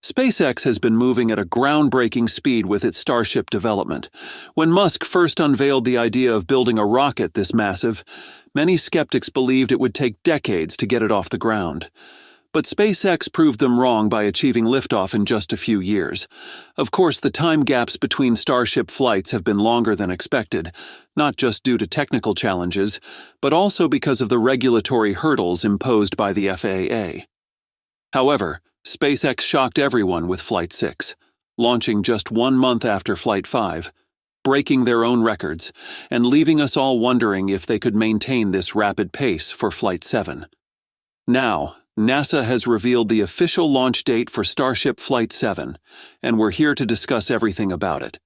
SpaceX has been moving at a groundbreaking speed with its Starship development. When Musk first unveiled the idea of building a rocket this massive, many skeptics believed it would take decades to get it off the ground. But SpaceX proved them wrong by achieving liftoff in just a few years. Of course, the time gaps between Starship flights have been longer than expected, not just due to technical challenges, but also because of the regulatory hurdles imposed by the FAA. However, SpaceX shocked everyone with Flight 6, launching just 1 month after Flight 5, breaking their own records, and leaving us all wondering if they could maintain this rapid pace for Flight 7. Now, NASA has revealed the official launch date for Starship Flight 7, and we're here to discuss everything about it.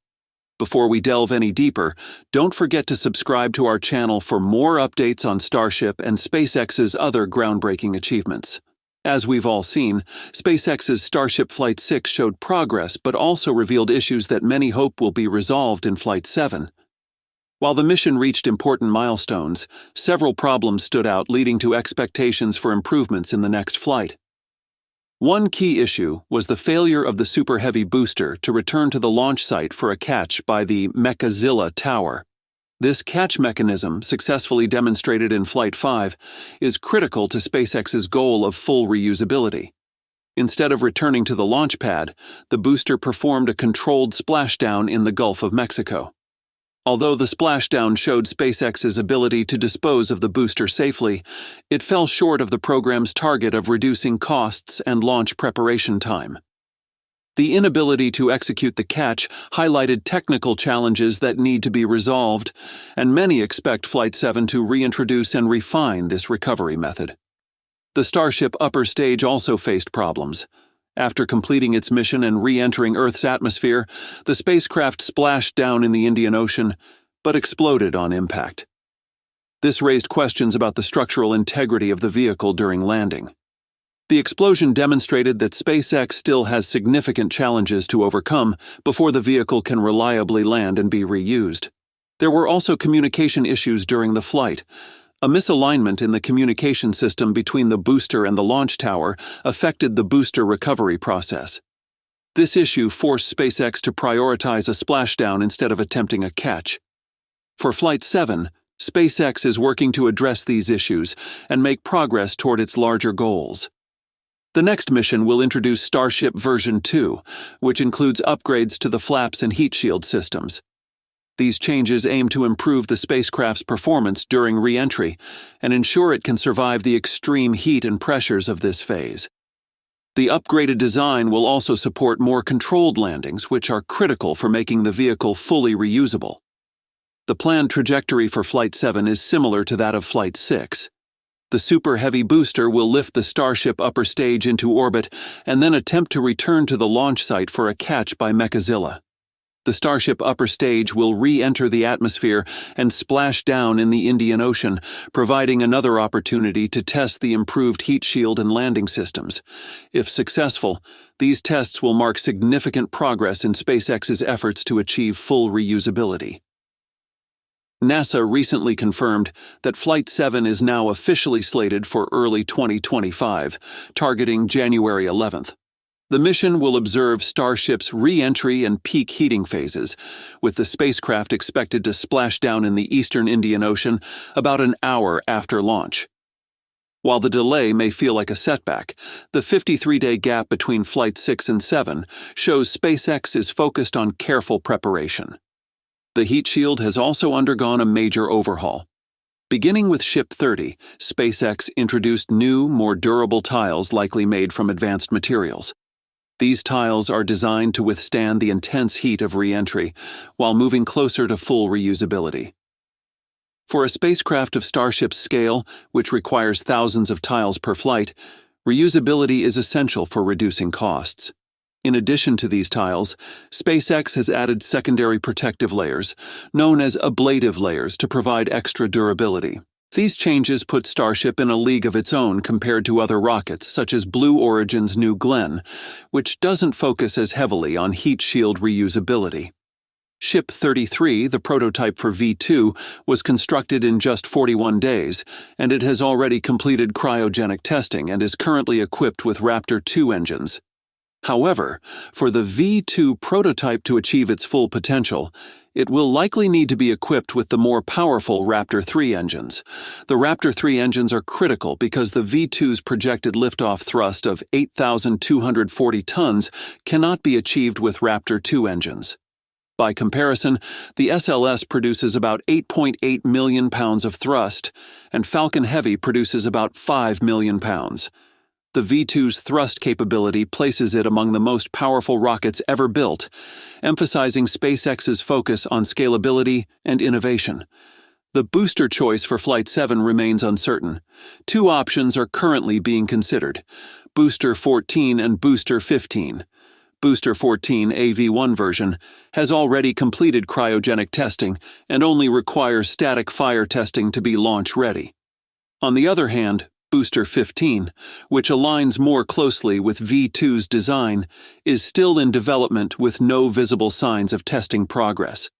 Before we delve any deeper, don't forget to subscribe to our channel for more updates on Starship and SpaceX's other groundbreaking achievements. As we've all seen, SpaceX's Starship Flight 6 showed progress but also revealed issues that many hope will be resolved in Flight 7. While the mission reached important milestones, several problems stood out, leading to expectations for improvements in the next flight. One key issue was the failure of the Super Heavy booster to return to the launch site for a catch by the Mechazilla tower. This catch mechanism, successfully demonstrated in Flight 5, is critical to SpaceX's goal of full reusability. Instead of returning to the launch pad, the booster performed a controlled splashdown in the Gulf of Mexico. Although the splashdown showed SpaceX's ability to dispose of the booster safely, it fell short of the program's target of reducing costs and launch preparation time. The inability to execute the catch highlighted technical challenges that need to be resolved, and many expect Flight 7 to reintroduce and refine this recovery method. The Starship upper stage also faced problems. After completing its mission and re-entering Earth's atmosphere, the spacecraft splashed down in the Indian Ocean, but exploded on impact. This raised questions about the structural integrity of the vehicle during landing. The explosion demonstrated that SpaceX still has significant challenges to overcome before the vehicle can reliably land and be reused. There were also communication issues during the flight. A misalignment in the communication system between the booster and the launch tower affected the booster recovery process. This issue forced SpaceX to prioritize a splashdown instead of attempting a catch. For Flight 7, SpaceX is working to address these issues and make progress toward its larger goals. The next mission will introduce Starship version 2, which includes upgrades to the flaps and heat shield systems. These changes aim to improve the spacecraft's performance during re-entry and ensure it can survive the extreme heat and pressures of this phase. The upgraded design will also support more controlled landings, which are critical for making the vehicle fully reusable. The planned trajectory for Flight 7 is similar to that of Flight 6. The Super Heavy booster will lift the Starship upper stage into orbit and then attempt to return to the launch site for a catch by Mechazilla. The Starship upper stage will re-enter the atmosphere and splash down in the Indian Ocean, providing another opportunity to test the improved heat shield and landing systems. If successful, these tests will mark significant progress in SpaceX's efforts to achieve full reusability. NASA recently confirmed that Flight 7 is now officially slated for early 2025, targeting January 11th. The mission will observe Starship's re-entry and peak heating phases, with the spacecraft expected to splash down in the eastern Indian Ocean about an hour after launch. While the delay may feel like a setback, the 53-day gap between Flight 6 and 7 shows SpaceX is focused on careful preparation. The heat shield has also undergone a major overhaul. Beginning with Ship 30, SpaceX introduced new, more durable tiles likely made from advanced materials. These tiles are designed to withstand the intense heat of re-entry, while moving closer to full reusability. For a spacecraft of Starship's scale, which requires thousands of tiles per flight, reusability is essential for reducing costs. In addition to these tiles, SpaceX has added secondary protective layers, known as ablative layers, to provide extra durability. These changes put Starship in a league of its own compared to other rockets, such as Blue Origin's New Glenn, which doesn't focus as heavily on heat shield reusability. Ship 33, the prototype for V2, was constructed in just 41 days, and it has already completed cryogenic testing and is currently equipped with Raptor 2 engines. However, for the V2 prototype to achieve its full potential, it will likely need to be equipped with the more powerful Raptor 3 engines. The Raptor 3 engines are critical because the V2's projected liftoff thrust of 8,240 tons cannot be achieved with Raptor 2 engines. By comparison, the SLS produces about 8.8 million pounds of thrust, and Falcon Heavy produces about 5 million pounds. The V2's thrust capability places it among the most powerful rockets ever built, emphasizing SpaceX's focus on scalability and innovation. The booster choice for Flight 7 remains uncertain. Two options are currently being considered: Booster 14 and Booster 15. Booster 14 AV1 version has already completed cryogenic testing and only requires static fire testing to be launch ready. On the other hand, Booster 15, which aligns more closely with V2's design, is still in development with no visible signs of testing progress.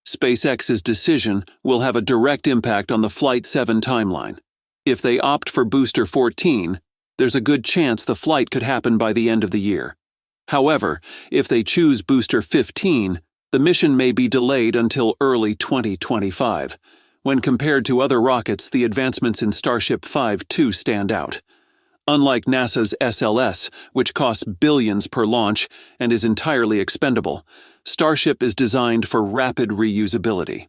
SpaceX's decision will have a direct impact on the Flight 7 timeline. If they opt for Booster 14, there's a good chance the flight could happen by the end of the year. However, if they choose Booster 15, the mission may be delayed until early 2025. When compared to other rockets, the advancements in Starship 5-2 stand out. Unlike NASA's SLS, which costs billions per launch and is entirely expendable, Starship is designed for rapid reusability.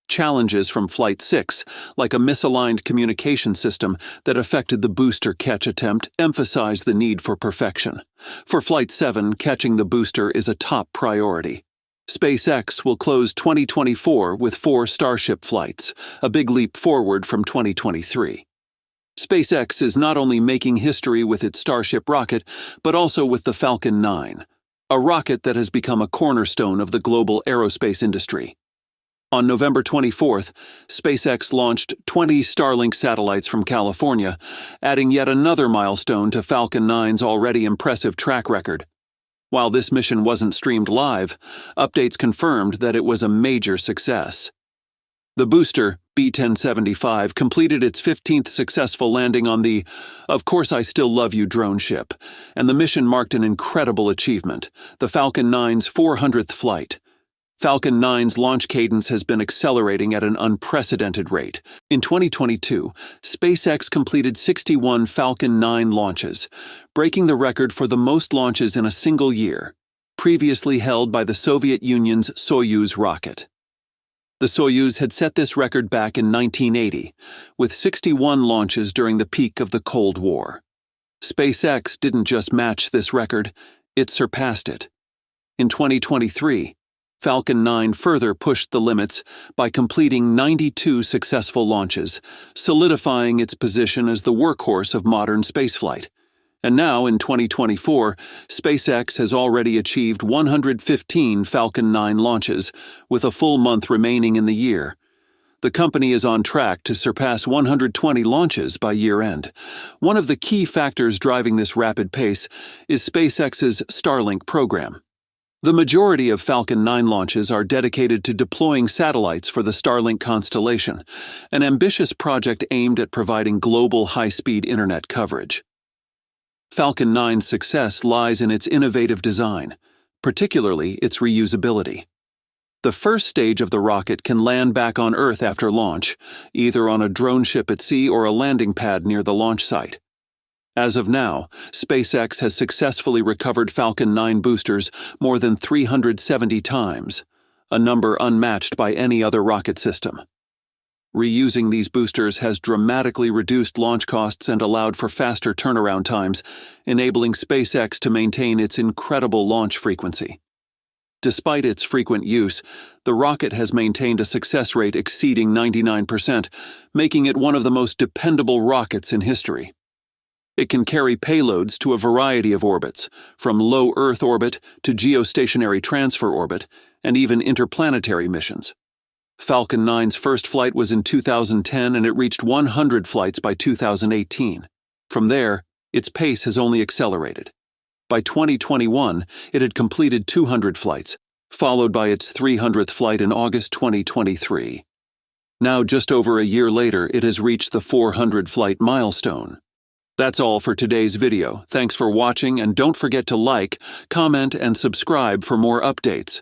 Challenges from Flight 6, like a misaligned communication system that affected the booster catch attempt, emphasize the need for perfection. For Flight 7, catching the booster is a top priority. SpaceX will close 2024 with 4 Starship flights, a big leap forward from 2023. SpaceX is not only making history with its Starship rocket, but also with the Falcon 9, a rocket that has become a cornerstone of the global aerospace industry. On November 24th, SpaceX launched 20 Starlink satellites from California, adding yet another milestone to Falcon 9's already impressive track record. While this mission wasn't streamed live, updates confirmed that it was a major success. The booster, B-1075, completed its 15th successful landing on the Of Course I Still Love You drone ship, and the mission marked an incredible achievement, the Falcon 9's 400th flight. Falcon 9's launch cadence has been accelerating at an unprecedented rate. In 2022, SpaceX completed 61 Falcon 9 launches, breaking the record for the most launches in a single year, previously held by the Soviet Union's Soyuz rocket. The Soyuz had set this record back in 1980, with 61 launches during the peak of the Cold War. SpaceX didn't just match this record, it surpassed it. In 2023, Falcon 9 further pushed the limits by completing 92 successful launches, solidifying its position as the workhorse of modern spaceflight. And now, in 2024, SpaceX has already achieved 115 Falcon 9 launches, with a full month remaining in the year. The company is on track to surpass 120 launches by year-end. One of the key factors driving this rapid pace is SpaceX's Starlink program. The majority of Falcon 9 launches are dedicated to deploying satellites for the Starlink constellation, an ambitious project aimed at providing global high-speed internet coverage. Falcon 9's success lies in its innovative design, particularly its reusability. The first stage of the rocket can land back on Earth after launch, either on a drone ship at sea or a landing pad near the launch site. As of now, SpaceX has successfully recovered Falcon 9 boosters more than 370 times, a number unmatched by any other rocket system. Reusing these boosters has dramatically reduced launch costs and allowed for faster turnaround times, enabling SpaceX to maintain its incredible launch frequency. Despite its frequent use, the rocket has maintained a success rate exceeding 99%, making it one of the most dependable rockets in history. It can carry payloads to a variety of orbits, from low Earth orbit to geostationary transfer orbit, and even interplanetary missions. Falcon 9's first flight was in 2010 and it reached 100 flights by 2018. From there, its pace has only accelerated. By 2021, it had completed 200 flights, followed by its 300th flight in August 2023. Now, just over a year later, it has reached the 400 flight milestone. That's all for today's video. Thanks for watching, and don't forget to like, comment, and subscribe for more updates.